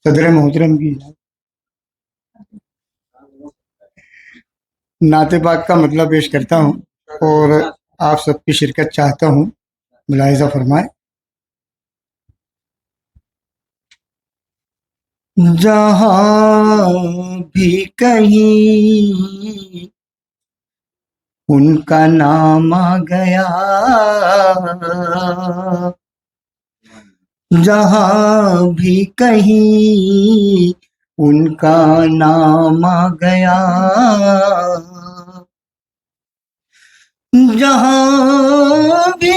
صدر محترم کی نعت پاک کا مطلب پیش کرتا ہوں اور آپ سب کی شرکت چاہتا ہوں، ملاحظہ فرمائیں۔ جہاں بھی کہیں ان کا نام آ گیا، جہاں بھی کہیں ان کا نام آ گیا، جہاں بھی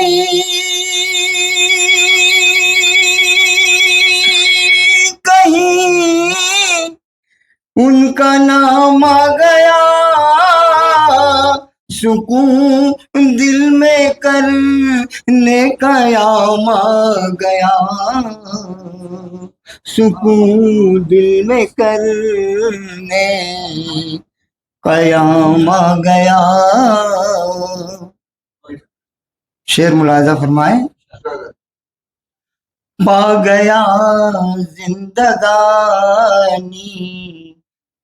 کہیں ان کا نام آ گیا، سکون دل میں کرنے قیام آ گیا، سکون دل میں کرنے قیام آ گیا۔ شعر ملاحظہ فرمائیں۔ پا گیا زندگانی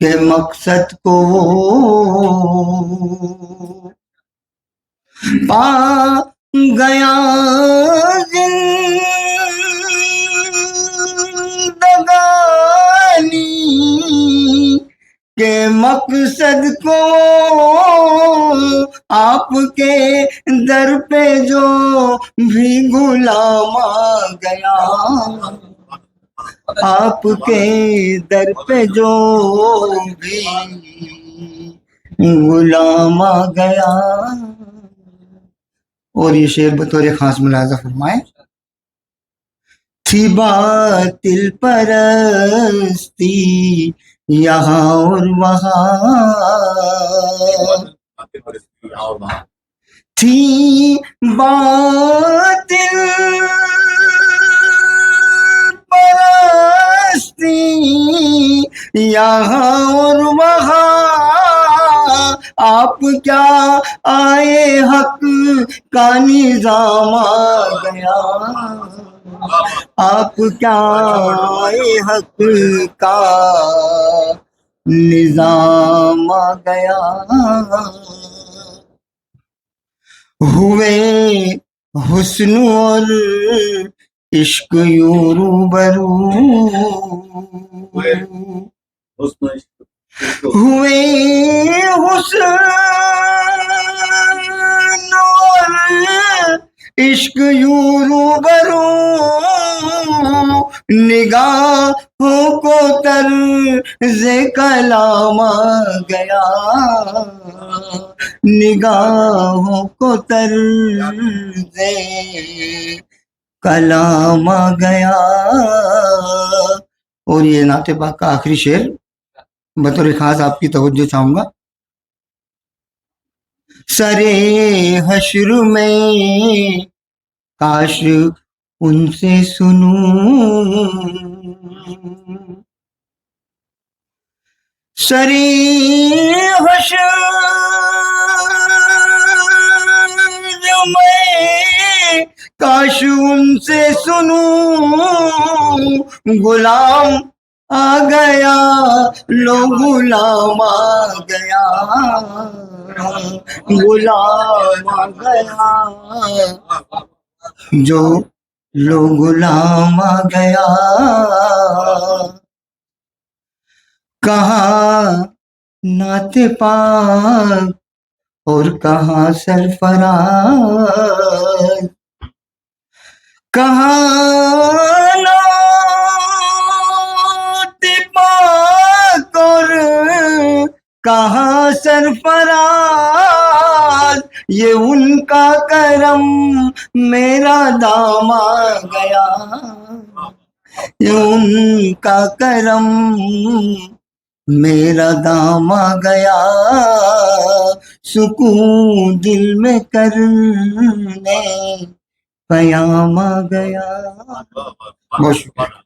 کے مقصد کو، پا گیا زندگانی کے مقصد کو، آپ کے در پہ جو بھی غلام آ گیا، آپ کے در پہ جو بھی غلام آ گیا۔ اور یہ شعر بطور خاص ملاحظہ فرمائیں۔ تھی باطل پرستی یہاں اور وہاں، تھی باطل پرستی یہاں اور وہاں، آپ کیا آئے حق کا نظام آ گیا، آپ کیا آئے حق کا نظام آ گیا۔ ہوئے حسن اور عشق یوں روبرو، ہوئے حسن اور عشق یوں روبرو، نگاہوں کو طرز کلام آ گیا، نگاہوں کو طرز کلام آ گیا۔ اور یہ نعت پاک کا آخری شعر بطور خاص آپ کی توجہ چاہوں گا۔ سرے حشر میں کاش ان سے سنوں، سرے حشر میں کاش ان سے سنوں، غلام آ گیا لو غلام آ گیا، غلام آ گیا جو لو غلام آ گیا۔ کہاں نعت پاک اور کہاں سرفراز، کہاں نعت پاک اور کہاں سرفراز، یہ ان کا کرم میرا دام آ گیا، یہ ان کا کرم میرا دام آ گیا، سکون دل میں کرنے قیام آ گیا۔ بہت شکریہ۔